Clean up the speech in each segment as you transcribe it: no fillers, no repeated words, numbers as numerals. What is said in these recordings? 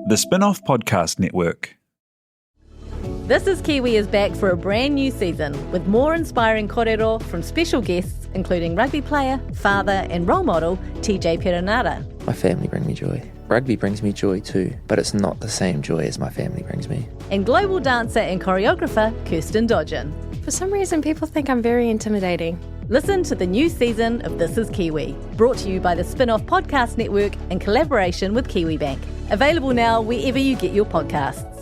The Spin-off Podcast Network. This is Kiwi is back for a brand new season with more inspiring kōrero from special guests including rugby player, father and role model TJ Perenara. My family bring me joy. Rugby brings me joy too, but it's not the same joy as my family brings me. And global dancer and choreographer Kirsten Dodgen. For some reason, people think I'm very intimidating. Listen to the new season of This is Kiwi, brought to you by the Spin-off Podcast Network in collaboration with KiwiBank. Available now wherever you get your podcasts.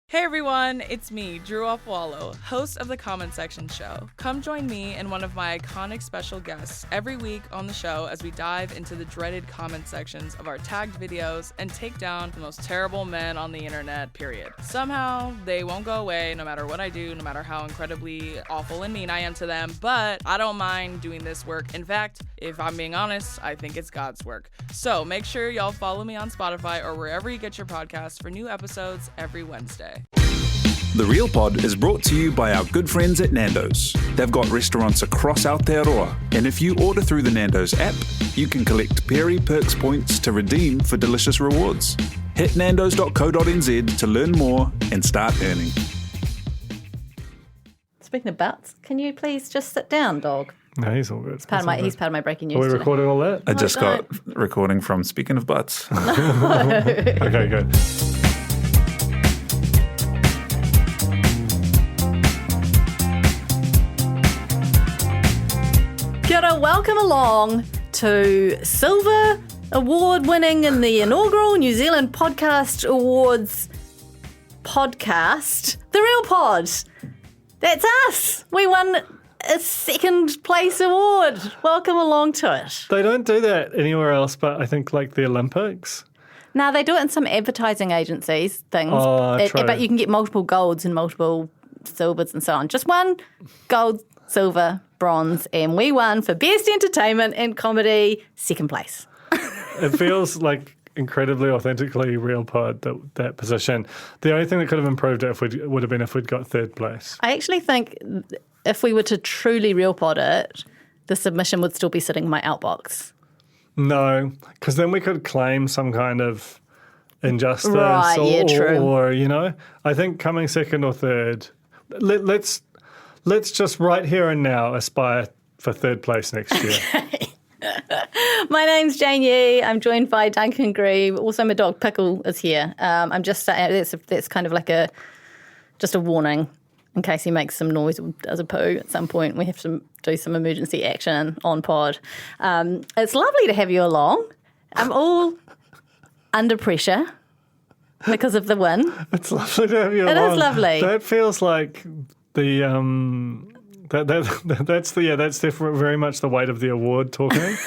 Hey everyone, it's me, Drew Opwalo, host of the Comment Section Show. Come join me and one of my iconic special guests every week on the show as we dive into the dreaded comment sections of our tagged videos and take down the most terrible men on the internet, period. Somehow, they won't go away no matter what I do, no matter how incredibly awful and mean I am to them, but I don't mind doing this work. In fact, if I'm being honest, I think it's God's work. So make sure y'all follow me on Spotify or wherever you get your podcasts for new episodes every Wednesday. The Real Pod is brought to you by our good friends at Nando's. They've got restaurants across Aotearoa, and if you order through the Nando's app, you can collect Perry Perks points to redeem for delicious rewards. Hit nandos.co.nz to learn more and start earning. Speaking of butts, can you please just sit down, dog? No, he's all good. He's part of my breaking news. Are we today. recording all that? I just got recording from Speaking of Butts. Okay, good. Kia ora, welcome along to Silver Award winning in the inaugural New Zealand Podcast Awards podcast, The Real Pod. That's us. We won a second place award. Welcome along to it. They don't do that anywhere else, but I think like the Olympics. Now, they do it in some advertising agencies things, true. but you can get multiple golds and multiple silvers and so on. Just one gold, silver, bronze, and we won for Best Entertainment and Comedy, second place. It feels like incredibly authentically Real Pod, that position. The only thing that could have improved it would have been if we'd got third place. I actually think if we were to truly Real Pod it, the submission would still be sitting in my outbox. No, because then we could claim some kind of injustice true. or, you know, I think coming second or third, let's just right here and now aspire for third place next year. My name's Jane Yee. I'm joined by Duncan Grieve. Also, my dog Pickle is here. I'm just saying that's kind of like just a warning in case he makes some noise or does a poo at some point. We have to do some emergency action on pod. It's lovely to have you along. I'm all under pressure because of the win. It's lovely to have you along. It is lovely. That feels like the that's definitely very much the weight of the award talking.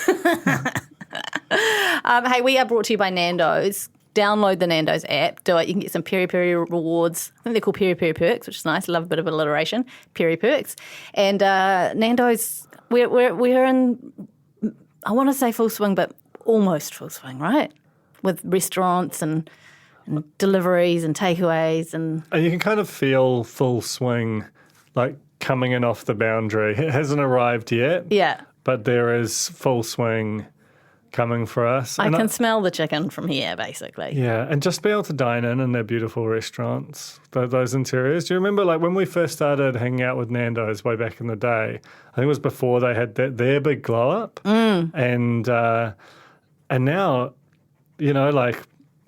Hey, we are brought to you by Nando's. Download the Nando's app. Do it. You can get some Peri Peri rewards. I think they're called Peri Peri Perks, which is nice. I love a bit of alliteration. Peri Perks. And Nando's, we're in, I want to say full swing, but almost full swing, right? With restaurants and deliveries and takeaways. And you can kind of feel full swing, like coming in off the boundary. It hasn't arrived yet. Yeah. But there is full swing coming for us. I can smell the chicken from here, basically. Yeah, and just be able to dine in their beautiful restaurants, those interiors. Do you remember, like, when we first started hanging out with Nando's way back in the day? I think it was before they had their big glow-up. And now, you know, like,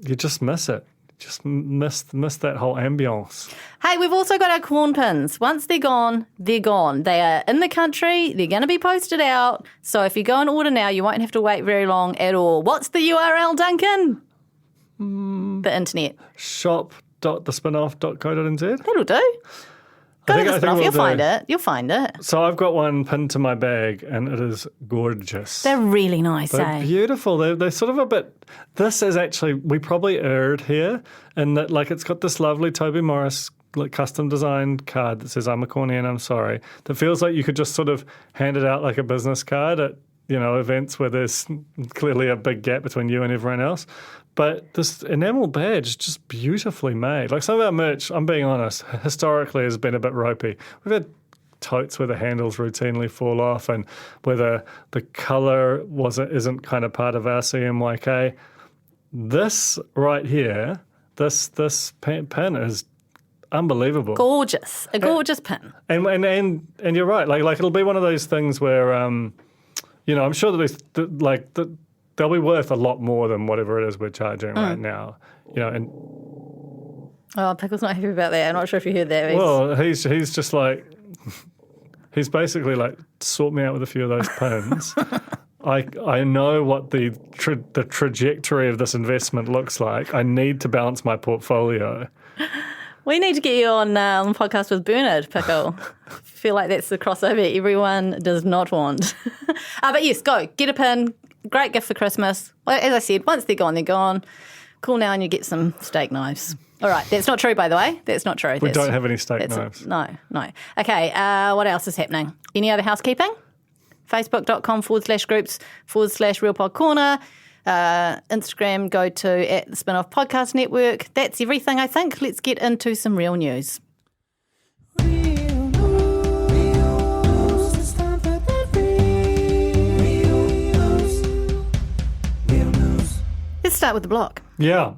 you just miss it. Just miss that whole ambience. Hey, we've also got our corn pins. Once they're gone, they're gone. They are in the country. They're going to be posted out. So if you go and order now, you won't have to wait very long at all. What's the URL, Duncan? The internet. shop.thespinoff.co.nz. That'll do. Go to the Spin-off. You'll find it. So I've got one pinned to my bag, and it is gorgeous. They're really nice, They're beautiful. They're sort of a bit... This is actually... We probably erred here in that, like, it's got this lovely Toby Morris like custom designed card that says, "I'm a corny and I'm sorry." That feels like you could just sort of hand it out like a business card at, you know, events where there's clearly a big gap between you and everyone else. But this enamel badge is just beautifully made. Like, some of our merch, I'm being honest, historically has been a bit ropey. We've had totes where the handles routinely fall off and where the colour isn't kind of part of our CMYK. this right here, this pin is unbelievable. Gorgeous. A gorgeous pin. And you're right. Like it'll be one of those things where, I'm sure that they'll be worth a lot more than whatever it is we're charging right now. And Oh, Pickle's not happy about that. I'm not sure if you heard that. well, he's just like, he's basically like, sort me out with a few of those pins. I know what the trajectory of this investment looks like. I need to balance my portfolio. We need to get you on the podcast with Bernard, Pickle. Feel like that's the crossover everyone does not want. But yes, go. Get a pin. Great gift for Christmas. Well, as I said, once they're gone, they're gone. Cool now and you get some steak knives. All right. That's not true, by the way. That's not true. We don't have any steak knives. No. Okay. What else is happening? Any other housekeeping? Facebook.com/groups/RealPodCorner. Instagram, go to @the Spinoff Podcast Network. That's everything, I think. Let's get into some real news. Let's start with the block. Yeah.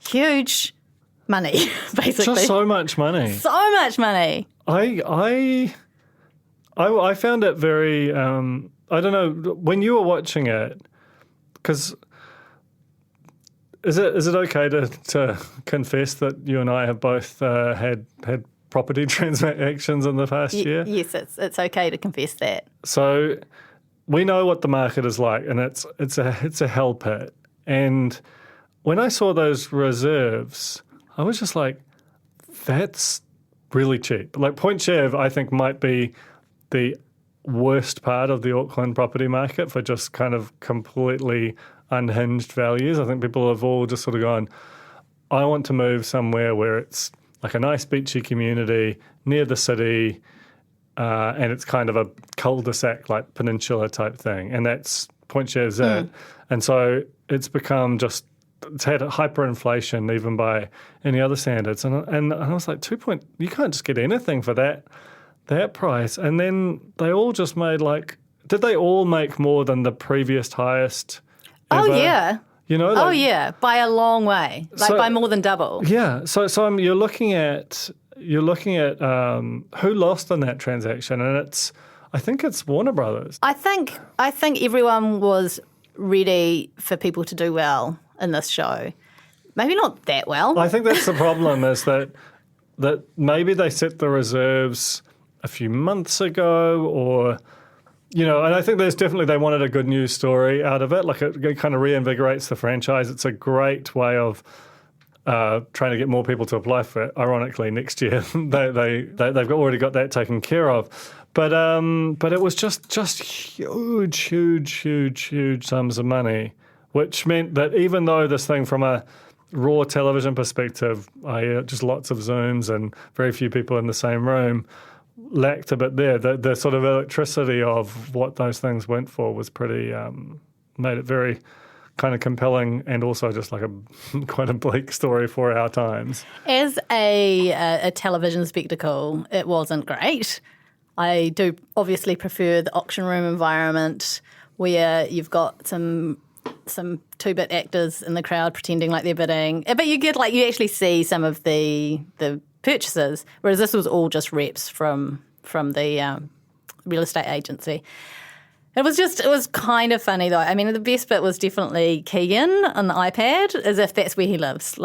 Huge money, basically. Just so much money. So much money. I found it very, I don't know, when you were watching it, because is it okay to confess that you and I have both had property transactions in the past year? Yes, it's okay to confess that. So we know what the market is like, and it's a hell pit. And when I saw those reserves, I was just like, that's really cheap. Like Point Chev, I think, might be the worst part of the Auckland property market for just kind of completely unhinged values. I think people have all just sort of gone, I want to move somewhere where it's like a nice beachy community near the city, and it's kind of a cul-de-sac, like peninsula type thing. And that's Point Chev's it. And so it's become just, it's had hyperinflation even by any other standards. And I was like, you can't just get anything for that price. And then they all just made did they all make more than the previous highest ever? Oh, yeah. By a long way, by more than double. Yeah. So you're looking at who lost in that transaction, and I think it's Warner Brothers. I think everyone was ready for people to do well in this show. Maybe not that well. I think that's the problem is that maybe they set the reserves a few months ago, or and I think there's definitely, they wanted a good news story out of it. Like it kind of reinvigorates the franchise. It's a great way of trying to get more people to apply for it. Ironically, next year they've already got that taken care of. But it was just huge sums of money, which meant that even though this thing from a raw television perspective, just lots of Zooms and very few people in the same room, lacked a bit there. The sort of electricity of what those things went for was pretty, made it very kind of compelling, and also just like quite a bleak story for our times. As a television spectacle, it wasn't great. I do obviously prefer the auction room environment where you've got some 2-bit actors in the crowd pretending like they're bidding, but you you actually see some of the purchases, whereas this was all just reps from the real estate agency. It was kind of funny though. I mean, the best bit was definitely Keegan on the iPad, as if that's where he lives.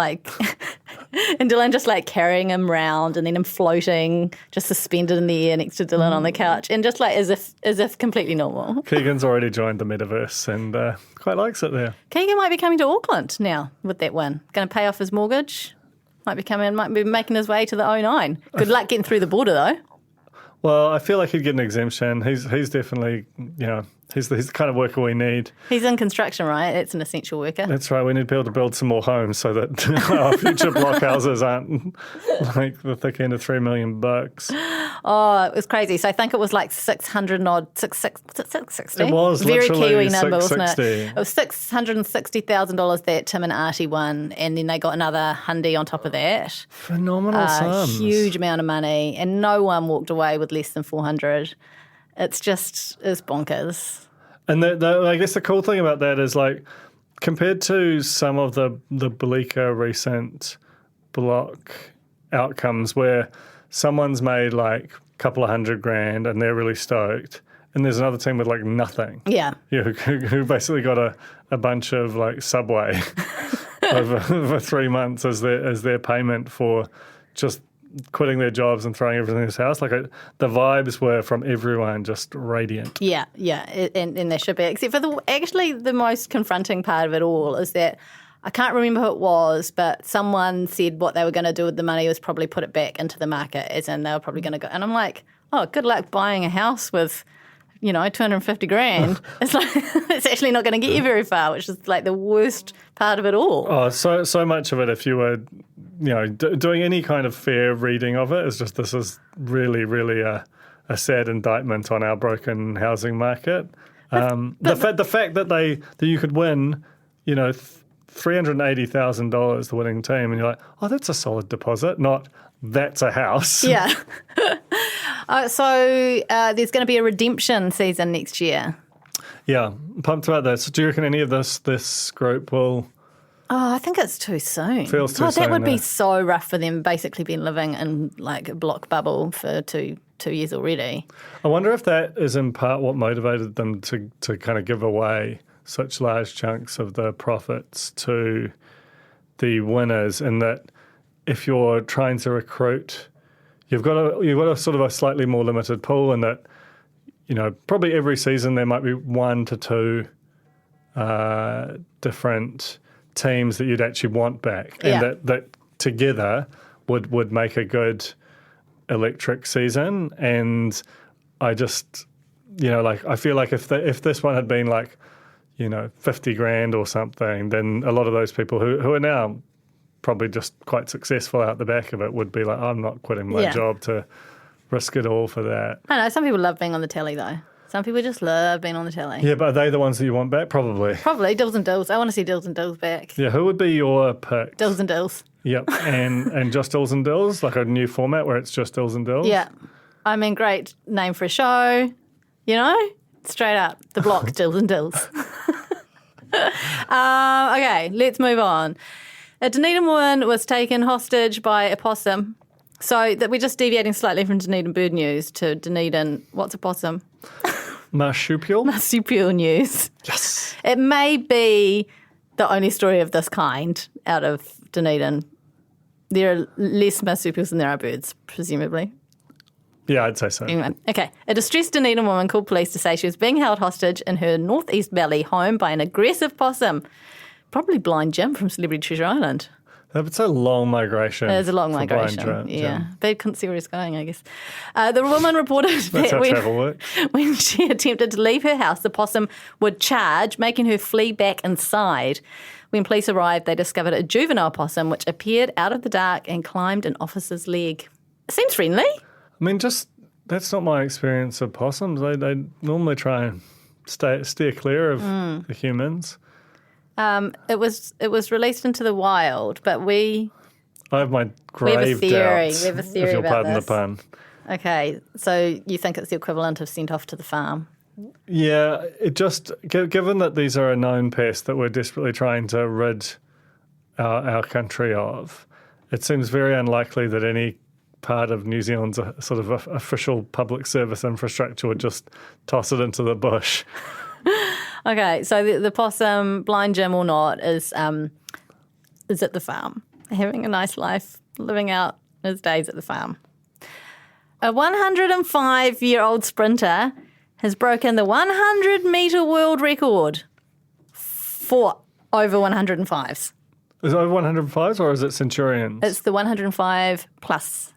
And Dylan just carrying him round, and then him floating, just suspended in the air next to Dylan on the couch, and just as if completely normal. Keegan's already joined the metaverse and quite likes it there. Keegan might be coming to Auckland now with that win. Going to pay off his mortgage. Might be making his way to the 09. Good luck getting through the border though. Well, I feel like he'd get an exemption. He's definitely, he's the kind of worker we need. He's in construction, right? It's an essential worker. That's right. We need people to build some more homes so that our future block houses aren't like the thick end of $3 million. Oh, it was crazy. So I think it was 600 odd, 660. It was very literally Kiwi number, wasn't it? 660. It was $660,000 that Tim and Arty won, and then they got another $100 on top of that. Phenomenal sums. Huge amount of money, and no one walked away with less than 400. It's bonkers. And I guess the cool thing about that is compared to some of the bleaker recent block outcomes where someone's made like a couple of $100,000 and they're really stoked, and there's another team with like nothing. Yeah. Who basically got a bunch of like Subway over 3 months as their payment for just quitting their jobs and throwing everything in his house. Like the vibes were from everyone just radiant. Yeah, and they should be. Except for the most confronting part of it all is that I can't remember who it was, but someone said what they were going to do with the money was probably put it back into the market, as in they were probably going to go. And I'm like, oh, good luck buying a house with, $250,000. It's like it's actually not going to get you very far, which is like the worst part of it all. Oh, so much of it, if you were, doing any kind of fair reading of it, is just this is really, really a sad indictment on our broken housing market. The fact that you could win, $380,000, the winning team, and you're like, oh, that's a solid deposit, not that's a house. Yeah. So there's going to be a redemption season next year. Yeah, pumped about that. So do you reckon any of this group will... Oh, I think it's too soon. Feels too soon. That would be so rough for them, basically been living in like a block bubble for two years already. I wonder if that is in part what motivated them to kind of give away such large chunks of the profits to the winners, and that if you're trying to recruit, you've got a sort of a slightly more limited pool, and that probably every season there might be 1 to 2 different teams that you'd actually want back, and that together would make a good electric season. And I just I feel like if this one had been like $50,000 or something, then a lot of those people who are now probably just quite successful out the back of it would be like, I'm not quitting my job to risk it all for that. I know, some people love being on the telly though. Some people just love being on the telly. Yeah, but are they the ones that you want back? Probably. Probably Dills and Dills. I want to see Dills and Dills back. Yeah, who would be your pick? Dills and Dills. Yep, and just Dills and Dills, like a new format where it's just Dills and Dills? Yeah. I mean, great name for a show, straight up, the block, Dills and Dills. Okay, let's move on. A Dunedin woman was taken hostage by a possum. So that we're just deviating slightly from Dunedin bird news to Dunedin. What's a possum? Marsupial? Marsupial news. Yes. It may be the only story of this kind out of Dunedin. There are less marsupials than there are birds, presumably. Yeah, I'd say so. Anyway, okay. A distressed Dunedin woman called police to say she was being held hostage in her Northeast Valley home by an aggressive possum. Probably Blind Jim from Celebrity Treasure Island. It's a long migration. It's a long migration, yeah. They couldn't see where he was going, I guess. The woman reported that when she attempted to leave her house, the possum would charge, making her flee back inside. When police arrived, they discovered a juvenile possum which appeared out of the dark and climbed an officer's leg. Seems friendly. I mean, that's not my experience of possums. They normally try and steer clear of the humans. It was released into the wild, but I have my grave doubts. We have a theory if you'll about pardon this. the pun. Okay, so you think it's the equivalent of sent off to the farm? Yeah, it just given that these are a known pest that we're desperately trying to rid our country of, it seems very unlikely that any part of New Zealand's sort of official public service infrastructure would just toss it into the bush. Okay, so the possum, Blind Jim or not, is at the farm, having a nice life, living out his days at the farm. A 105-year-old sprinter has broken the 100-metre world record for over 105s. Is it over 105s or is it centurions? It's the 105 plus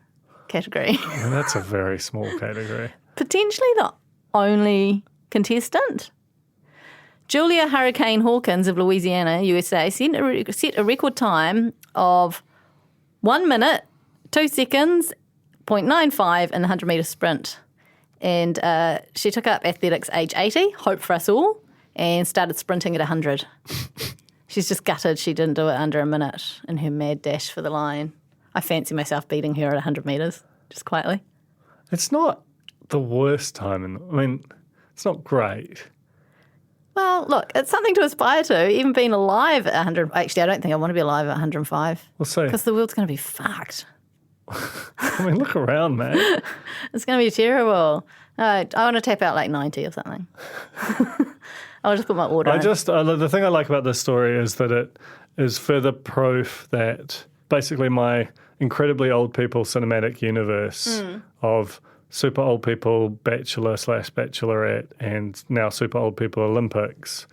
category. And that's a very small category. Potentially the only contestant. Julia Hurricane Hawkins of Louisiana, USA, set a record time of 1 minute, 2 seconds, 0.95 in the 100-metre sprint. And she took up athletics age 80, hope for us all, and started sprinting at 100. She's just gutted she didn't do it under a minute in her mad dash for the line. I fancy myself beating her at 100 metres, just quietly. It's not the worst time. It's not great. Well, look, it's something to aspire to. Even being alive at 100. Actually, I don't think I want to be alive at 105. We'll see. Because the world's going to be fucked. I mean, look around, man. It's going to be terrible. I want to tap out like 90 or something. I'll just put my order in. The thing I like about this story is that it is further proof that basically my incredibly old people cinematic universe of super old people, bachelor/bachelorette, and now super old people Olympics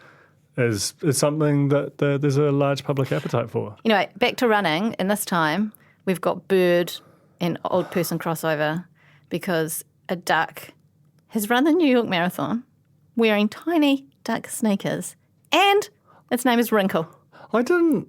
is something that there's a large public appetite for. Anyway, back to running, and this time we've got bird and old person crossover because a duck has run the New York Marathon wearing tiny duck sneakers, and its name is Wrinkle. I didn't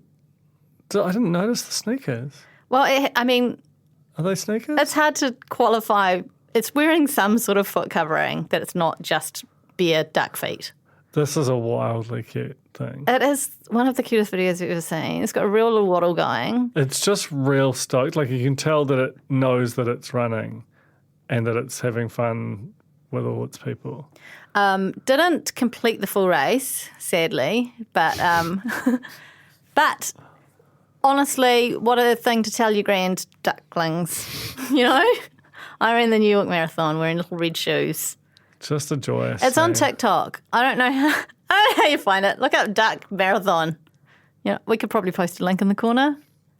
notice the sneakers. Well, Are they sneakers? it's hard to qualify. It's wearing some sort of foot covering that it's not just bare duck feet. This is a wildly cute thing. It is one of the cutest videos we've ever seen. It's got a real little waddle going. It's just real stoked. Like you can tell that it knows that it's running and that it's having fun with all its people. Didn't complete the full race, sadly, but honestly, what a thing to tell your grand ducklings, you know? I ran the New York Marathon wearing little red shoes. Just a joyous It's on thing. TikTok. I don't know how you find it. Look up Duck Marathon. You know, we could probably post a link in the corner.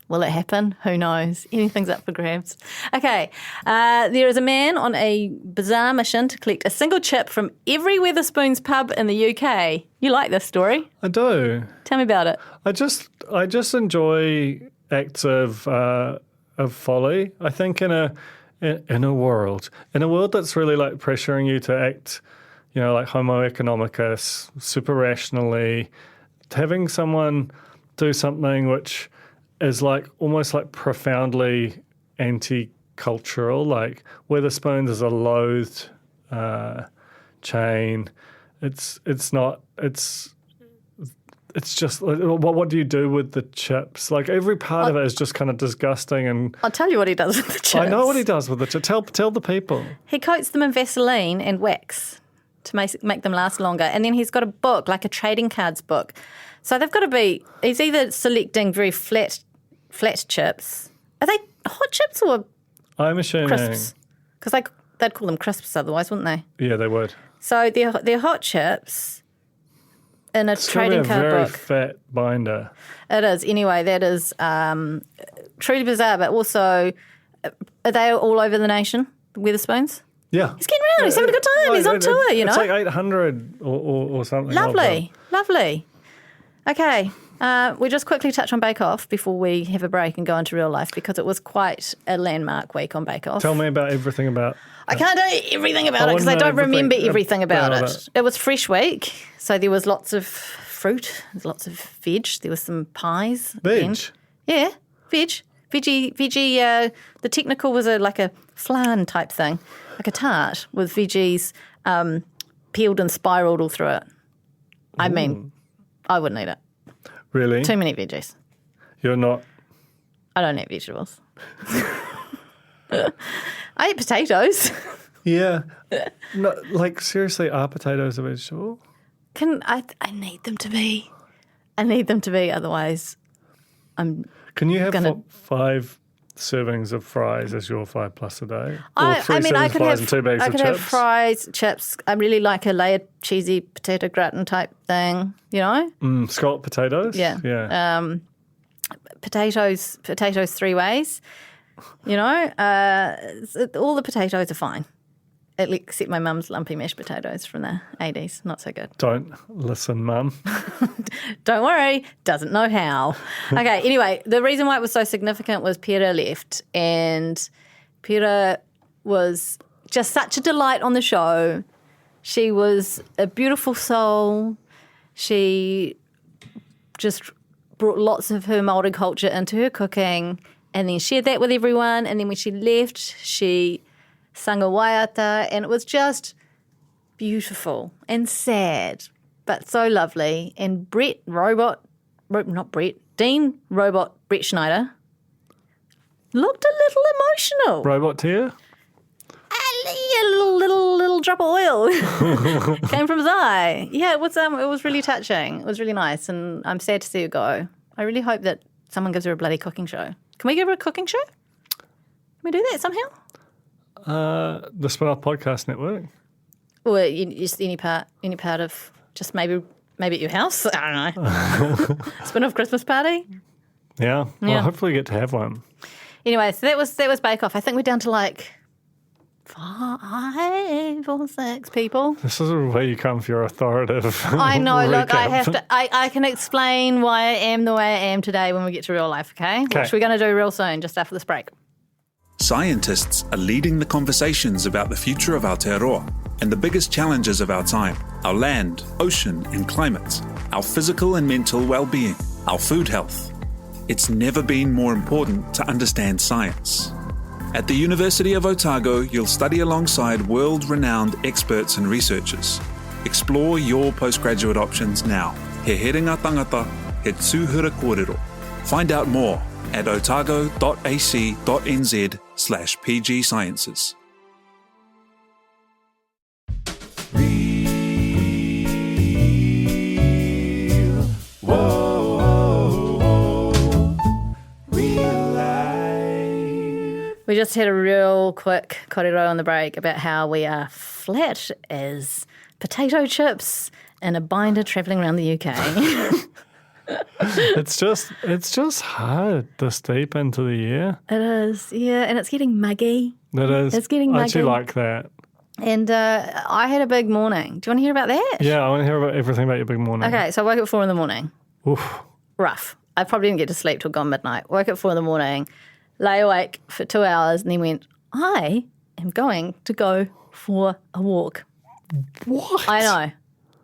Will it happen? Who knows? Anything's up for grabs. Okay. There is a man on a bizarre mission to collect a single chip from every Wetherspoons pub in the UK. You like this story? I do. Tell me about it. I just enjoy acts of folly. I think in a world that's really like pressuring you to act, you know, like Homo economicus, super rationally, having someone do something which is like almost like profoundly anti-cultural, like Wetherspoons is a loathed chain. It's just like, what do you do with the chips? Like every part of it is just kind of disgusting. And I'll tell you what he does with the chips. I know what he does with the chips. Tell the people. He coats them in Vaseline and wax to make them last longer. And then he's got a book, like a trading cards book. So they've got to be, he's either selecting very flat chips. Are they hot chips or I'm assuming. crisps? Because they'd call them crisps otherwise, wouldn't they? Yeah, they would. So they're hot chips in a It's trading gonna be a card very book. fat binder. It is. Anyway, that is truly bizarre, but also, are they all over the nation, the Wetherspoons? Yeah. He's getting around. He's having a good time. He's on tour, you know. It's like 800 or something. Lovely. Okay. We just quickly touch on Bake Off before we have a break and go into real life because it was quite a landmark week on Bake Off. Tell me about everything about. I can't do everything about it because I wanna know don't remember everything everything about about it. it. It was Fresh Week, so there was lots of fruit, there's lots of veg, there was some pies. again. Veg? Yeah, veggie. The technical was like a flan type thing, like a tart with veggies peeled and spiraled all through it. I mean, I wouldn't eat it. Really? Too many veggies. You're not. I don't eat vegetables. I eat potatoes. Yeah. No, like, seriously, are potatoes a vegetable? I need them to be. I need them to be, otherwise I'm Can you have gonna- 5 servings of fries as your 5 plus a day? Or I 3 mean, servings I of could fries have and 2 bags I of could chips? have fries, chips. I really like a layered cheesy potato gratin type thing. You know, Scallop potatoes? Yeah. Yeah. potatoes 3 ways. You know, all the potatoes are fine, except my mum's lumpy mashed potatoes from the 80s. Not so good. Don't listen, Mum. Don't worry, doesn't know how. Okay, anyway, the reason why it was so significant was Pira left, and Pira was just such a delight on the show. She was a beautiful soul. She just brought lots of her Māori culture into her cooking and then shared that with everyone. And then when she left, she sung a waiata, and it was just beautiful and sad, but so lovely. And Dean Robot Brett Schneider looked a little emotional. Robot tear? A little little drop of oil came from his eye. Yeah, it was really touching. It was really nice, and I'm sad to see her go. I really hope that someone gives her a bloody cooking show. Can we give her a cooking show? Can we do that somehow? The Spin-Off Podcast Network. Or just any part of just maybe at your house. I don't know. Spin-off Christmas party. Yeah. Well, hopefully we get to have one. Anyway, so that was Bake Off. I think we're down to like 5 or 6 people. This is where you come for your authoritative. I know. Look, I recap. have to. I can explain why I am the way I am today when we get to real life. Okay. Which we're going to do real soon, just after this break. Scientists are leading the conversations about the future of Aotearoa and the biggest challenges of our time: our land, ocean and climate, our physical and mental well-being, our food health. It's never been more important to understand science. At the University of Otago, you'll study alongside world-renowned experts and researchers. Explore your postgraduate options now. He heringa tangata, he tūhura kōrero. Find out more at otago.ac.nz/PG Sciences. We just had a real quick kōrero on the break about how we are flat as potato chips in a binder travelling around the UK. It's just hard this deep into the year. It is, yeah, and it's getting muggy. It is. It's getting I actually muggy. like that. And I had a big morning. Do you want to hear about that? Yeah, I want to hear about everything about your big morning. Okay, so I woke up at 4 a.m. Oof. Rough. I probably didn't get to sleep till gone midnight. Woke up at 4 a.m, lay awake for 2 hours, and then went, I am going to go for a walk. What? I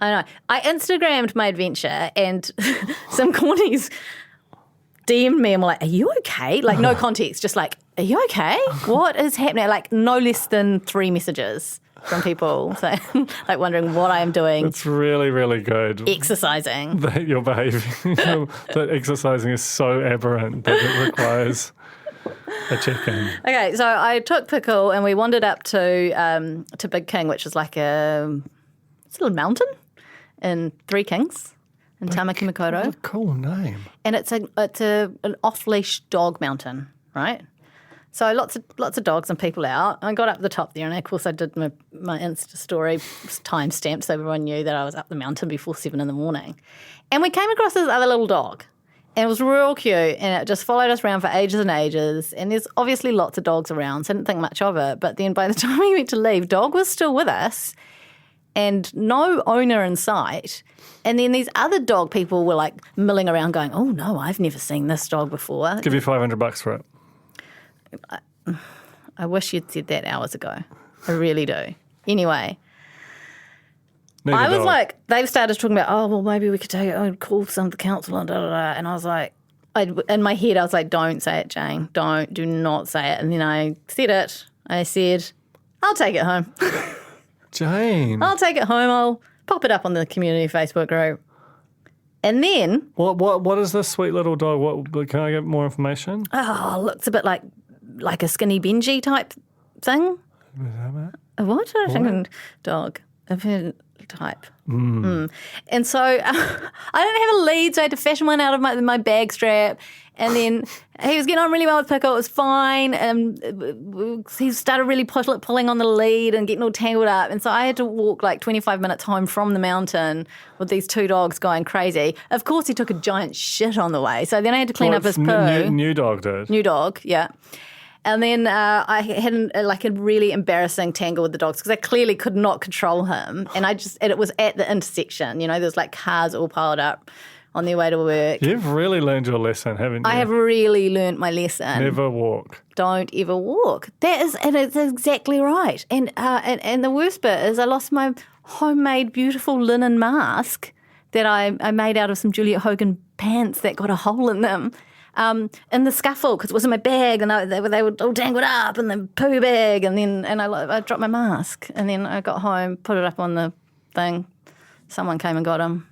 know. I Instagrammed my adventure, and some cornies DM'd me and were like, are you okay? Like, no context, just like, are you okay? What is happening? Like, no less than 3 messages from people saying, like, wondering what I am doing. It's really, really good. Exercising. That your behaviour, that exercising is so aberrant that it requires a check-in. Okay, so I took Pickle and we wandered up to Big King, which is like it's a little mountain in Three Kings in Tamaki Makaurau. What a cool name. And it's an off-leash dog mountain, right? So lots of dogs and people out. I got up the top there, and of course I did my Insta story time-stamped so everyone knew that I was up the mountain before 7 a.m. And we came across this other little dog. And it was real cute, and it just followed us around for ages and ages. And there's obviously lots of dogs around, so I didn't think much of it. But then by the time we went to leave, dog was still with us and no owner in sight. And then these other dog people were like milling around going, oh, no, I've never seen this dog before. Give you $500 for it. I wish you'd said that hours ago. I really do. Anyway. Need I a was dog. like, they've started talking about, oh, well, maybe we could take it and call some of the council and da-da-da. And I was like, in my head, I was like, don't say it, Jane. Do not say it. And then I said it. I said, I'll take it home. Jane. I'll take it home. I'll pop it up on the community Facebook group. And then, What is this sweet little dog? What can I get more information? oh, looks a bit like a skinny Benji type thing. A what? I think dog. A type. And so I didn't have a lead, so I had to fashion one out of my bag strap. And then he was getting on really well with Pickle. It was fine. And he started really pulling on the lead and getting all tangled up. And so I had to walk like 25 minutes home from the mountain with these 2 dogs going crazy. Of course, he took a giant shit on the way. So then I had to clean up his poo. New dog did. New dog, yeah. And then I had a really embarrassing tangle with the dogs because I clearly could not control him. And it was at the intersection. You know, there was like cars all piled up on their way to work. You've really learned your lesson, haven't you? I have really learnt my lesson. Never walk. Don't ever walk. And it's exactly right. And the worst bit is I lost my homemade beautiful linen mask that I made out of some Juliet Hogan pants that got a hole in them. In the scuffle, because it was in my bag, and they were all tangled up in the poo bag, and I dropped my mask, and then I got home, put it up on the thing. Someone came and got him.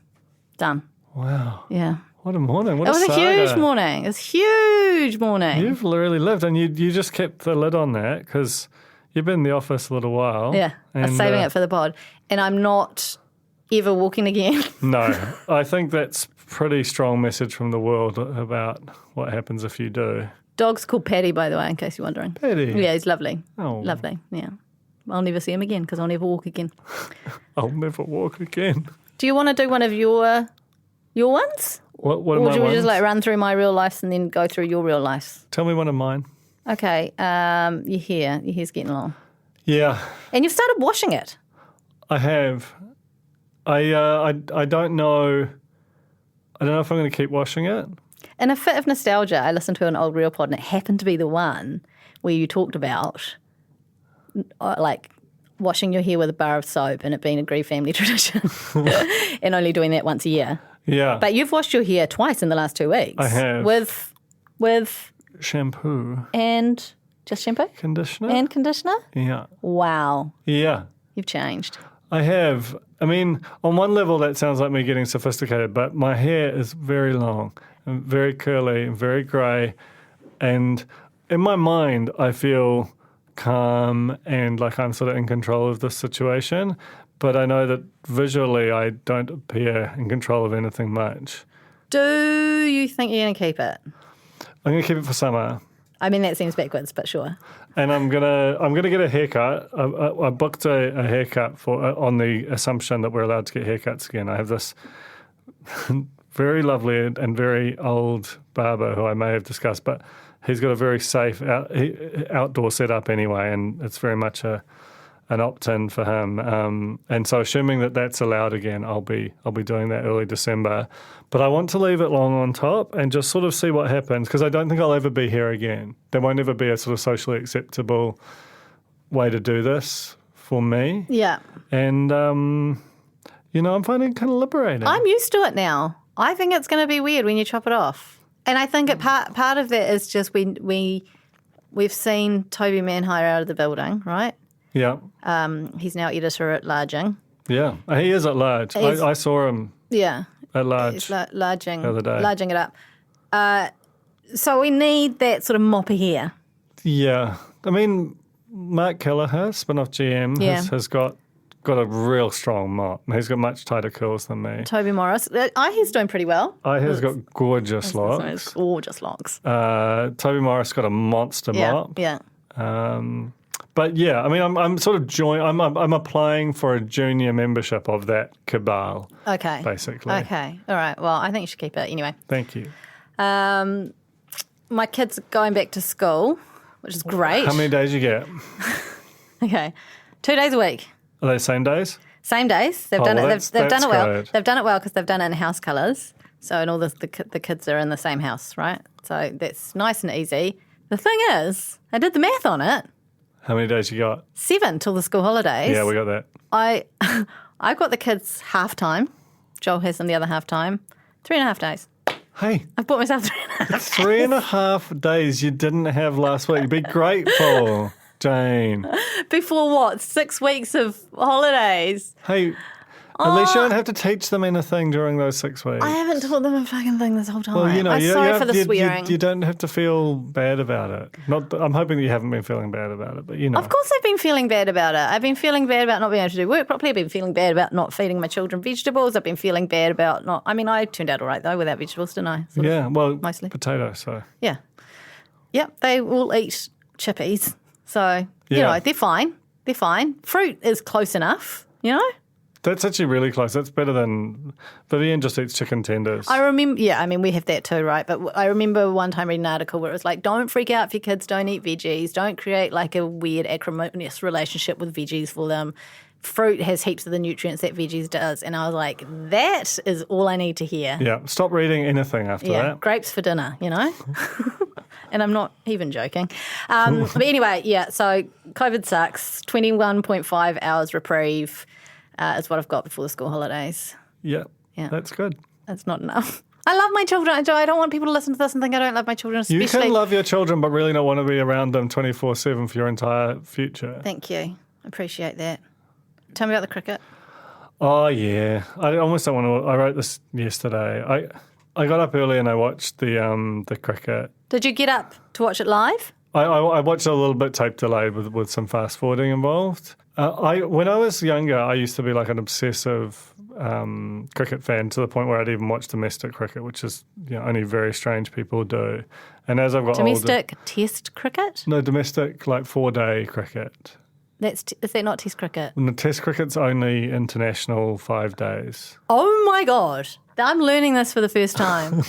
Done. Wow. Yeah. What a morning. What It was a saga. a huge morning. It was a huge morning. You've really lived, and you just kept the lid on that because You've been in the office a little while. Yeah, I'm and, saving it for the pod. And I'm not ever walking again. No, I think that's pretty strong message from the world about what happens if you do. Dog's called Paddy, by the way, in case you're wondering. Paddy? Yeah, he's lovely. Oh. Lovely, yeah. I'll never see him again because I'll never walk again. I'll never walk again. Do you want to do one of your ones? What are Or my do we ones? just like run through my real life and then go through your real life? Tell me one of mine. Okay, your hair's getting long. Yeah, And you've started washing it. I have. I don't know. I don't know if I'm going to keep washing it. In a fit of nostalgia, I listened to an old Real Pod and it happened to be the one where you talked about like washing your hair with a bar of soap and it being a Grieve family tradition and only doing that once a year. Yeah. But you've washed your hair twice in the last 2 weeks. I have. With Shampoo. and just shampoo? Conditioner? And conditioner? Yeah. Wow. Yeah. You've changed. I have. I mean, on one level, that sounds like me getting sophisticated, but my hair is very long and very curly and very grey. And in my mind, I feel calm and like I'm sort of in control of this situation. But I know that visually, I don't appear in control of anything much. Do you think you're going to keep it? I'm going to keep it for summer. I mean, that seems backwards, but sure. And I'm gonna get a haircut. I booked a haircut for on the assumption that we're allowed to get haircuts again. I have this very lovely and very old barber who I may have discussed, but he's got a very safe outdoor setup anyway, and it's very much an opt-in for him. And so, assuming that that's allowed again, I'll be doing that early December. But I want to leave it long on top and just sort of see what happens because I don't think I'll ever be here again. There won't ever be a sort of socially acceptable way to do this for me. Yeah. And I'm finding it kind of liberating. I'm used to it now. I think it's going to be weird when you chop it off. And I think part of that is just we've seen Toby Manhire out of the building, right? Yeah. He's now editor at Larging. Yeah. He is at large. I saw him Yeah. at large. He's larging the other day. Larging it up. So we need that sort of mopper here. Yeah. I mean, Mark Kelleher, spin-off GM, Yeah. has got a real strong mop. He's got much tighter curls than me. Toby Morris. He's doing pretty well. He's got gorgeous locks. It's gorgeous locks. Toby Morris got a monster mop. Yeah. But yeah, I mean, I'm sort of I'm applying for a junior membership of that cabal. Okay. Basically. Okay. All right. Well, I think you should keep it anyway. Thank you. My kids are going back to school, which is great. How many days you get? Okay. 2 days a week. Are they same days? Same days. They've done well, it. They've done that's it well. good. They've done it well because they've done it in house colours. So, and all the kids are in the same house, right? So that's nice and easy. The thing is, I did the math on it. How many days you got? 7 till the school holidays. Yeah, we got that. I've got the kids half time. Joel has them the other half time. 3.5 days. Hey, I've bought myself 3.5 3.5 days you didn't have last week. Be grateful, Jane. before what? 6 weeks of holidays. Hey, at least you don't have to teach them anything during those 6 weeks. I haven't taught them a fucking thing this whole time. Well, I'm sorry for the swearing. You don't have to feel bad about it. I'm hoping that you haven't been feeling bad about it, but Of course I've been feeling bad about it. I've been feeling bad about not being able to do work properly. I've been feeling bad about not feeding my children vegetables. I've been feeling bad about not... I mean, I turned out all right, though, without vegetables, didn't I? Sort of. Yeah, well, mostly. potatoes, so. Yeah. Yep, they all eat chippies. So, Yeah. they're fine. They're fine. Fruit is close enough, That's actually really close. That's better than... Vivian just eats chicken tenders. I remember, we have that too, right? But I remember one time reading an article where it was like, don't freak out if your kids don't eat veggies. Don't create like a weird acrimonious relationship with veggies for them. Fruit has heaps of the nutrients that veggies does. And I was like, that is all I need to hear. Yeah, stop reading anything after that. Grapes for dinner, And I'm not even joking. But anyway, so COVID sucks. 21.5 hours reprieve. Is what I've got before the school holidays. Yeah, Yeah. that's good. That's not enough. I love my children. I don't want people to listen to this and think I don't love my children, especially... You can love your children but really not want to be around them 24/7 for your entire future. Thank you. I appreciate that. Tell me about the cricket. Oh, yeah. I almost don't want to... I wrote this yesterday. I got up early and I watched the cricket. Did you get up to watch it live? I watched a little bit tape delayed with some fast forwarding involved. When I was younger, I used to be like an obsessive cricket fan to the point where I'd even watch domestic cricket, which is only very strange people do. And as I've got Domestic older, test cricket? no, domestic like 4-day cricket. Is that not test cricket? And the test cricket's only international 5 days. Oh my God. I'm learning this for the first time.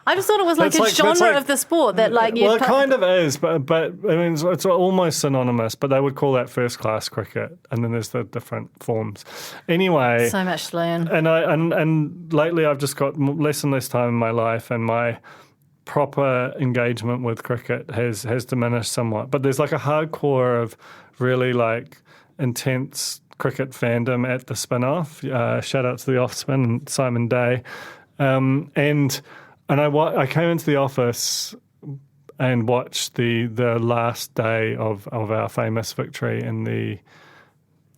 I just thought it was like That's a genre of the sport that like you. Well, it kind of is, but I mean, it's almost synonymous. But they would call that first class cricket, and then there's the different forms. Anyway, So much to learn. and lately I've just got less and less time in my life, and my proper engagement with cricket has diminished somewhat. But there's like a hardcore of really like intense cricket fandom at the spin-off. Shout out to the Offspin and Simon Day, And I came into the office and watched the last day of our famous victory in the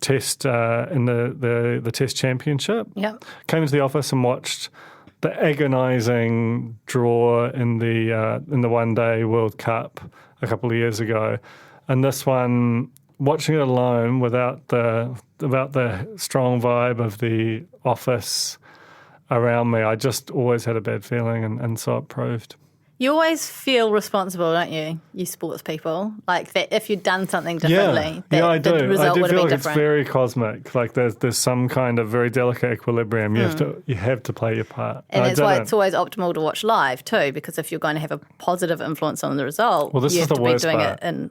Test the Test Championship. Yep. Came into the office and watched the agonising draw in the One Day World Cup a couple of years ago, and this one, watching it alone without the strong vibe of the office around me, I just always had a bad feeling, and so it proved. You always feel responsible, don't you? You sports people, like that if you'd done something differently, I do. The result I do would have feel been like different. it's very cosmic. Like there's some kind of very delicate equilibrium. You have to play your part. And I that's why didn't. it's always optimal to watch live too, because if you're going to have a positive influence on the result, Well, this you is have the to be worst doing part. it. And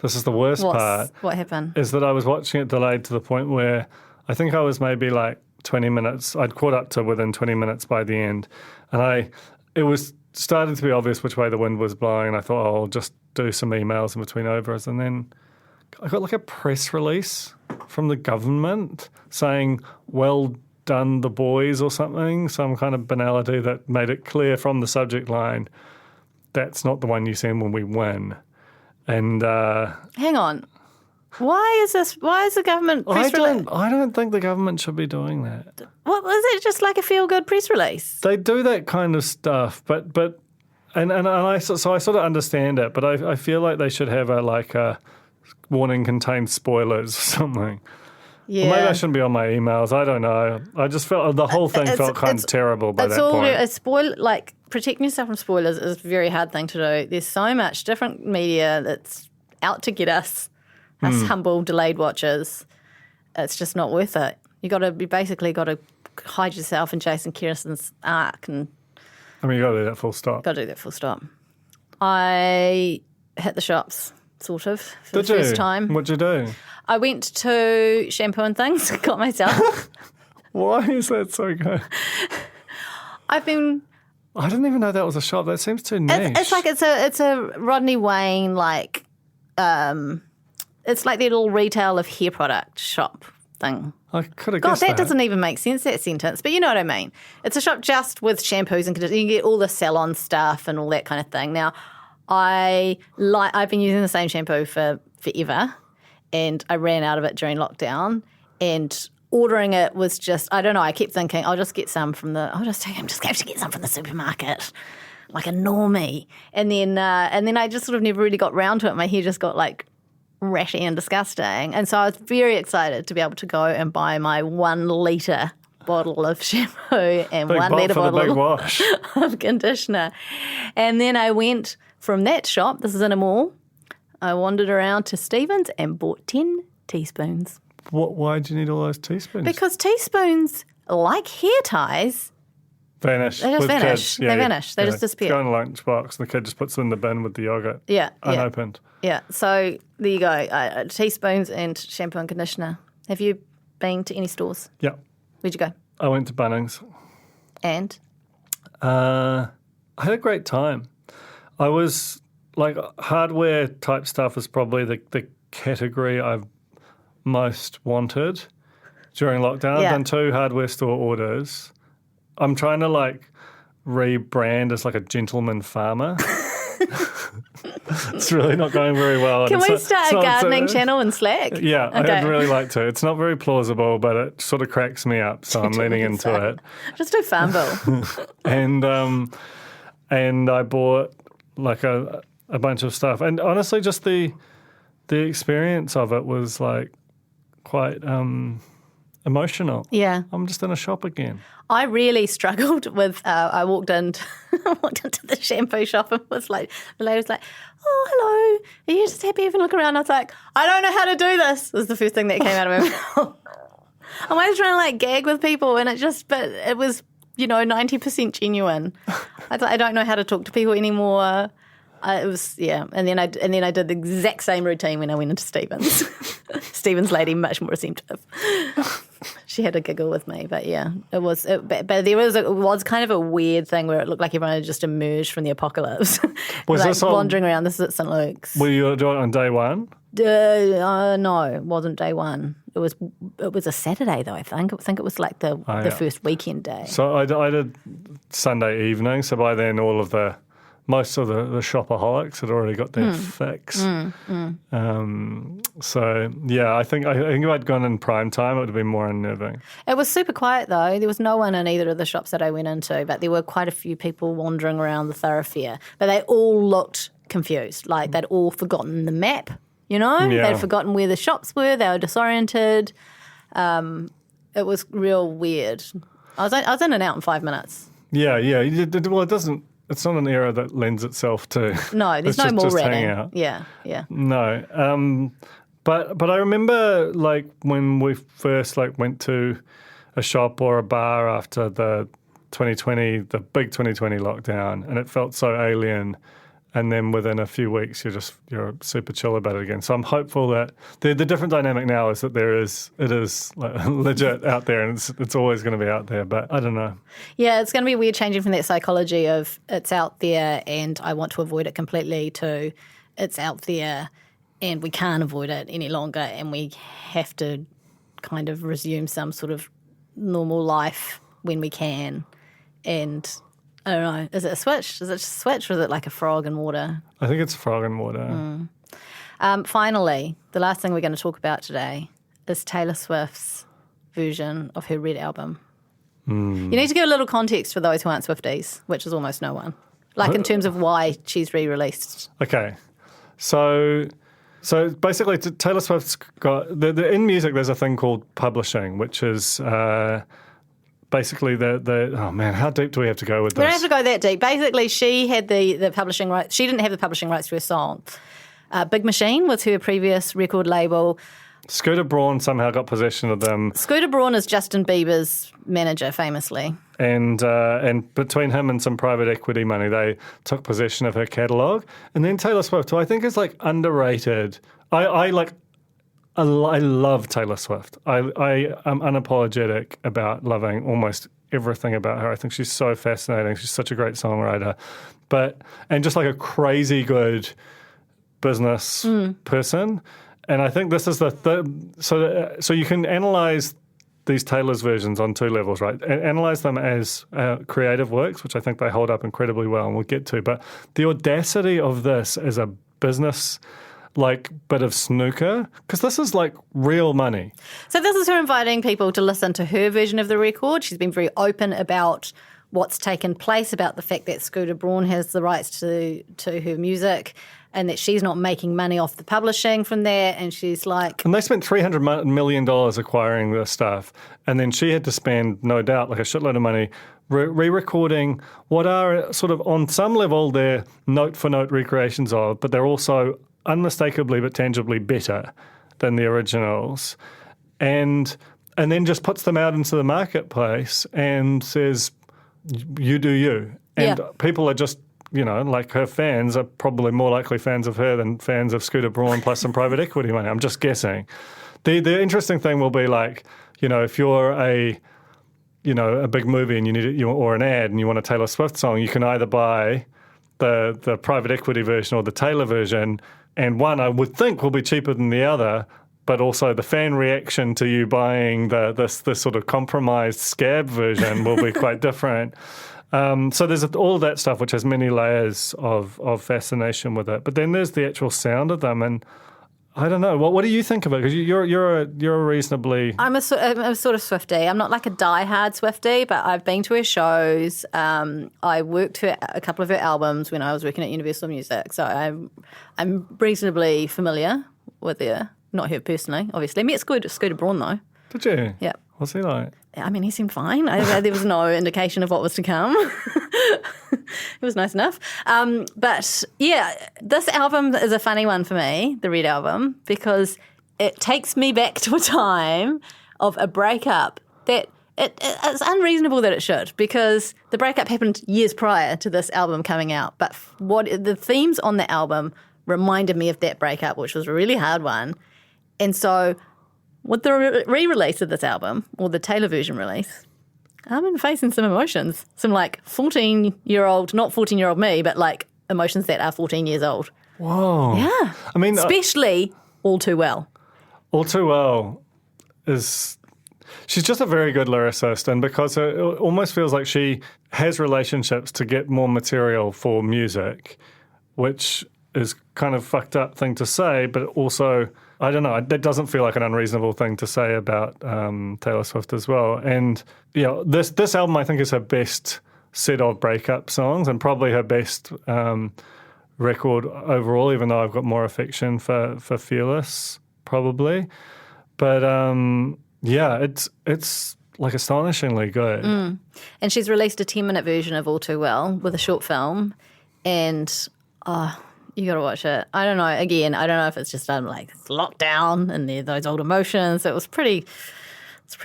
This is the worst part. what happened? Is that I was watching it delayed to the point where I think I was maybe like 20 minutes. I'd caught up to within 20 minutes by the end, and it was starting to be obvious which way the wind was blowing. And I thought, I'll just do some emails in between overs, and then I got like a press release from the government saying, "Well done, the boys," or something, some kind of banality that made it clear from the subject line that's not the one you send when we win. And Hang on. Why is the government press release? I don't think the government should be doing that. What was it? Just like a feel-good press release? They do that kind of stuff, but I sort of understand it, but I feel like they should have a warning contains spoilers or something. Yeah. Or maybe I shouldn't be on my emails. I don't know. I just felt the whole thing felt kind of terrible by that point. Protecting yourself from spoilers is a very hard thing to do. There's so much different media that's out to get us humble delayed watchers. It's just not worth it. You basically got to hide yourself in Jason Kirsten's arc, and I mean, you got to do that full stop. got to do that full stop. I hit the shops, sort of, for the first time. What'd you do? I went to Shampoo and Things, got myself. Why is that so good? I didn't even know that was a shop. That seems too niche. It's a Rodney Wayne it's like their little retail of hair product shop thing. I could have God, guessed that doesn't even make sense, that sentence. But you know what I mean. It's a shop just with shampoos and conditioners. You can get all the salon stuff and all that kind of thing. Now, I've been using the same shampoo for forever, and I ran out of it during lockdown. And ordering it was just, I don't know. I kept thinking, I'm just going to get some from the supermarket, like a normie. And then I just sort of never really got round to it. My hair just got like ratty and disgusting. And so I was very excited to be able to go and buy my 1 litre bottle of shampoo and Big 1 bot litre for the big bottle wash. of conditioner. And then I went from that shop, this is in a mall, I wandered around to Stevens and bought 10 teaspoons. Why do you need all those teaspoons? Because teaspoons, like hair ties, vanish. They just with vanish. Kids. They vanish. They just disappear. Go in the lunchbox, and the kid just puts them in the bin with the yogurt. Yeah. Unopened. Yeah. So there you go. Teaspoons and shampoo and conditioner. Have you been to any stores? Yeah. Where'd you go? I went to Bunnings. And? I had a great time. I was like, hardware type stuff is probably the category I've most wanted during lockdown. Yeah. I've done 2 hardware store orders. I'm trying to rebrand as a gentleman farmer. It's really not going very well. Can we start a gardening channel in Slack? Yeah, Okay. I'd really like to. It's not very plausible, but it sort of cracks me up, so I'm leaning into it. Just do Farmville. And I bought a a bunch of stuff. And honestly, just the experience of it was like quite emotional. Yeah. I'm just in a shop again. I really struggled with, I walked into the shampoo shop and was like, the lady was like, oh, hello, are you just happy if you look around? I was like, I don't know how to do this. Was the first thing that came out of my mouth. I'm always trying to like gag with people and but it was, 90% genuine. I don't know how to talk to people anymore. It was, yeah. And then I did the exact same routine when I went into Stevens. Stevens lady, much more receptive. She had a giggle with me, but yeah, it was. But there was kind of a weird thing where it looked like everyone had just emerged from the apocalypse. Was like this on, wandering around? This is at St Luke's. Were you doing it on day one? No, it wasn't day one. It was a Saturday though. I think it was like the first weekend day. So I did Sunday evening. So by then, most of the shopaholics had already got their fix. So yeah, I think if I'd gone in prime time, it would have been more unnerving. It was super quiet though. There was no one in either of the shops that I went into, but there were quite a few people wandering around the thoroughfare. But they all looked confused, like they'd all forgotten the map. Yeah. They'd forgotten where the shops were. They were disoriented. It was real weird. I was in and out in 5 minutes. Yeah. Well, it doesn't. It's not an era that lends itself to. No, there's no more hanging reading. out. Yeah. No. But I remember like when we first like went to a shop or a bar after the big 2020 lockdown, and it felt so alien. And then within a few weeks, you're super chill about it again. So I'm hopeful that the different dynamic now is that it is like legit out there, and it's always going to be out there. But I don't know. Yeah, it's going to be weird changing from that psychology of it's out there and I want to avoid it completely to it's out there and we can't avoid it any longer and we have to kind of resume some sort of normal life when we can. And I don't know. Is it a switch? Is it just a switch or is it like a frog in water? I think it's a frog in water. Finally, the last thing we're going to talk about today is Taylor Swift's version of her Red album. You need to give a little context for those who aren't Swifties, which is almost no one. Like in terms of why she's re-released. Okay. So basically Taylor Swift's got... in music there's a thing called publishing, which is... basically, oh man, how deep do we have to go with this? We don't have to go that deep. Basically, she had the publishing rights. She didn't have the publishing rights to her song. Big Machine was her previous record label. Scooter Braun somehow got possession of them. Scooter Braun is Justin Bieber's manager, famously. And between him and some private equity money, they took possession of her catalogue. And then Taylor Swift, who I think is like underrated. I love Taylor Swift. I am unapologetic about loving almost everything about her. I think she's so fascinating. She's such a great songwriter, and just like a crazy good business person. And I think this is so you can analyze these Taylor's versions on two levels, right? Analyze them as creative works, which I think they hold up incredibly well, and we'll get to. But the audacity of this as a business like bit of snooker, because this is like real money. So this is her inviting people to listen to her version of the record. She's been very open about what's taken place, about the fact that Scooter Braun has the rights to her music and that she's not making money off the publishing from there. And she's like... And they spent $300 million acquiring this stuff. And then she had to spend, no doubt, like a shitload of money re-recording what are sort of on some level they're note-for-note recreations of, but they're also unmistakably but tangibly better than the originals, and then just puts them out into the marketplace and says, you do you. And people are just, like her fans are probably more likely fans of her than fans of Scooter Braun plus some private equity money. I'm just guessing. The interesting thing will be like, if you're a big movie and you need it, or an ad and you want a Taylor Swift song, you can either buy the private equity version or the Taylor version. And one, I would think, will be cheaper than the other, but also the fan reaction to you buying this sort of compromised scab version will be quite different. So there's all of that stuff, which has many layers of fascination with it. But then there's the actual sound of them. And I don't know. What do you think of it? Because you're a reasonably. I'm a sort of Swiftie. I'm not like a diehard Swiftie, but I've been to her shows. I worked for a couple of her albums when I was working at Universal Music, so I'm reasonably familiar with her. Not her personally, obviously. I met Scooter Braun though. Did you? Yeah. What's he like? I mean, he seemed fine. There was no indication of what was to come. It was nice enough. But yeah, this album is a funny one for me, the Red Album, because it takes me back to a time of a breakup that it's unreasonable that it should, because the breakup happened years prior to this album coming out. But what the themes on the album reminded me of that breakup, which was a really hard one. And so with the re-release of this album, or the Taylor version release, I've been facing some emotions. Some like 14-year-old, not 14-year-old me, but like emotions that are 14 years old. Whoa. Yeah. I mean, especially All Too Well. All Too Well is... She's just a very good lyricist, and because it almost feels like she has relationships to get more material for music, which is kind of fucked up thing to say, but also... I don't know. That doesn't feel like an unreasonable thing to say about Taylor Swift as well. And this album, I think, is her best set of breakup songs, and probably her best record overall. Even though I've got more affection for Fearless, probably. But it's like astonishingly good. And she's released a 10-minute version of All Too Well with a short film, and you got to watch it. I don't know. Again, I don't know if it's just like it's locked down and those old emotions. It's a pretty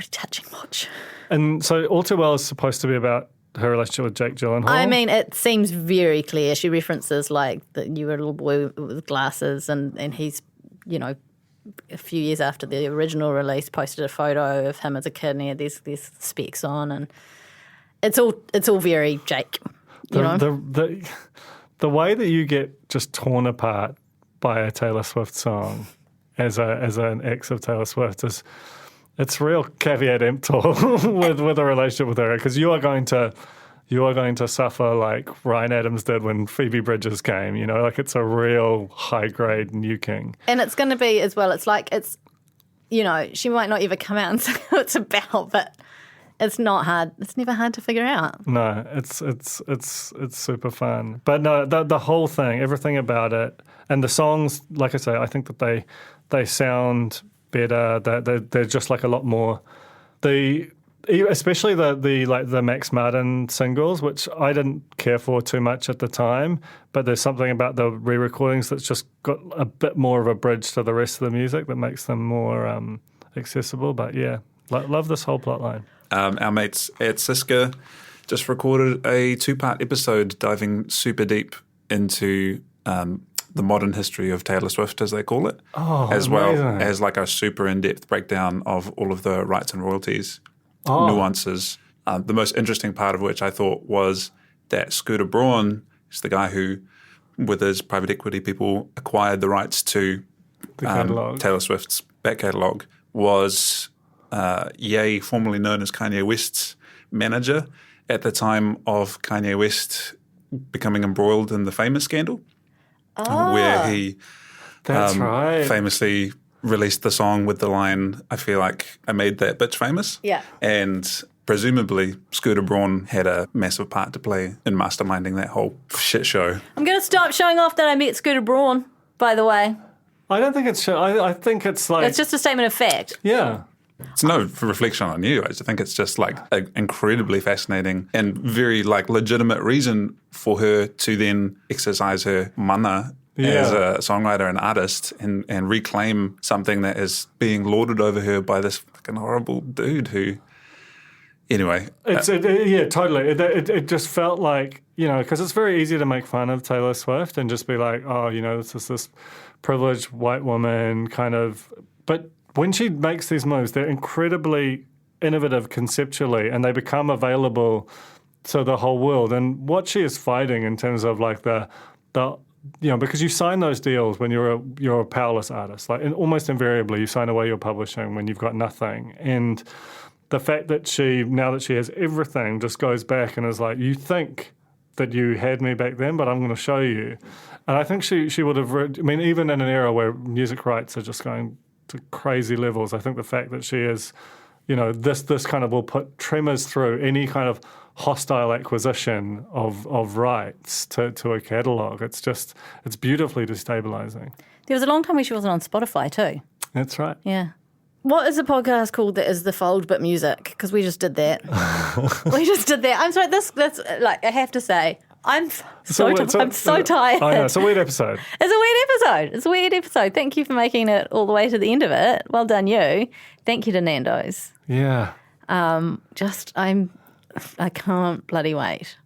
touching watch. And so All Too Well is supposed to be about her relationship with Jake Gyllenhaal. I mean, it seems very clear. She references like that you were a little boy with glasses, and he's, a few years after the original release, posted a photo of him as a kid, and he had these specs on, and it's all very Jake. The way that you get just torn apart by a Taylor Swift song as an ex of Taylor Swift it's real caveat emptor with a relationship with her, because you are going to suffer like Ryan Adams did when Phoebe Bridgers came. Like it's a real high grade nuking. And it's going to be as well. It's like she might not ever come out and say what it's about, but. It's not hard. It's never hard to figure out. No, it's super fun. But no, the whole thing, everything about it, and the songs, like I say, I think that they sound better. They're just like a lot more. Especially the Max Martin singles, which I didn't care for too much at the time. But there's something about the re-recordings that's just got a bit more of a bridge to the rest of the music that makes them more accessible. But yeah, love this whole plot line. Our mates at Siska just recorded a 2-part episode diving super deep into the modern history of Taylor Swift, as they call it, as amazing. Well as like a super in-depth breakdown of all of the rights and royalties, nuances. The most interesting part of which I thought was that Scooter Braun is the guy who, with his private equity people, acquired the rights to Taylor Swift's back catalogue, was... Ye, formerly known as Kanye West's manager at the time of Kanye West becoming embroiled in the Famous scandal, where he famously released the song with the line, "I feel like I made that bitch famous." Yeah. And presumably Scooter Braun had a massive part to play in masterminding that whole shit show. I'm going to stop showing off that I met Scooter Braun, by the way. I don't think it's... I think it's like... It's just a statement of fact. Yeah. It's no reflection on you. I just think it's just like an incredibly fascinating and very like legitimate reason for her to then exercise her mana as a songwriter and artist and reclaim something that is being lorded over her by this fucking horrible dude who... Anyway. Totally. It just felt like, because it's very easy to make fun of Taylor Swift and just be like, this is this privileged white woman kind of... But... when she makes these moves, they're incredibly innovative conceptually, and they become available to the whole world. And what she is fighting in terms of like the because you sign those deals when you're a powerless artist, like, and almost invariably you sign away your publishing when you've got nothing. And the fact that now that she has everything, just goes back and is like, you think that you had me back then, but I'm going to show you. And I think she would have even in an era where music rights are just going to crazy levels, I think the fact that she is, this kind of will put tremors through any kind of hostile acquisition of rights to a catalogue. It's beautifully destabilising. There was a long time where she wasn't on Spotify too. That's right. Yeah. What is the podcast called that is the fold but music? Because we just did that. I'm sorry, that's like, I have to say, I'm so tired. I know, it's a weird episode. It's a weird episode. Thank you for making it all the way to the end of it. Well done, you. Thank you to Nando's. Yeah. I can't bloody wait.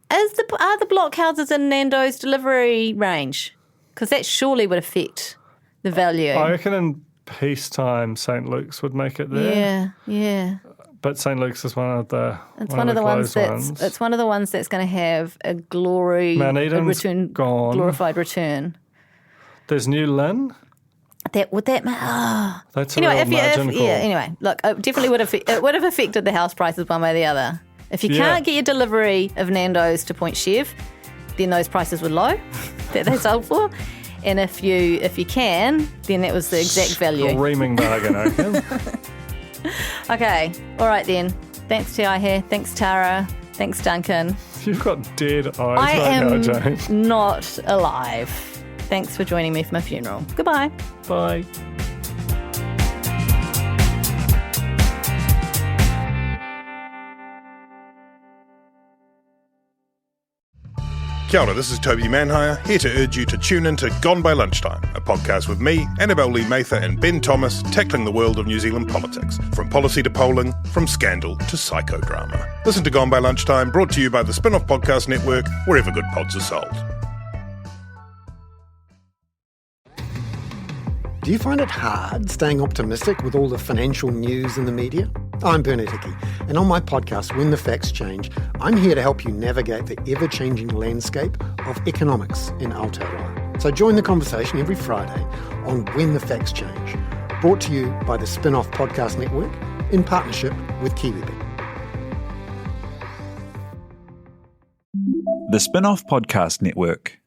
Are the blockhouses in Nando's delivery range? Because that surely would affect the value. I reckon in peacetime, St. Luke's would make it there. Yeah. But St. Luke's is one of the It's one of the ones that's going to have a glorified return. There's New Lynn. That's a real margin call. Anyway, look, it definitely would have affected the house prices one way or the other. If you can't get your delivery of Nando's to Point Chev, then those prices were low that they sold for. And if you can, then that was the exact value. Screaming bargain, okay? Okay, all right then. Thanks, Te Aihe. Thanks, Tara. Thanks, Duncan. You've got dead eyes I right now, Jane. am not alive. Thanks for joining me for my funeral. Goodbye. Bye. Kia ora, this is Toby Manhire, here to urge you to tune in to Gone by Lunchtime, a podcast with me, Annabelle Lee Mather and Ben Thomas, tackling the world of New Zealand politics, from policy to polling, from scandal to psychodrama. Listen to Gone by Lunchtime, brought to you by the Spin-Off Podcast Network, wherever good pods are sold. Do you find it hard staying optimistic with all the financial news in the media? I'm Bernard Hickey, and on my podcast, When the Facts Change, I'm here to help you navigate the ever-changing landscape of economics in Aotearoa. So join the conversation every Friday on When the Facts Change, brought to you by the Spin-Off Podcast Network in partnership with KiwiBet. The Spin-Off Podcast Network.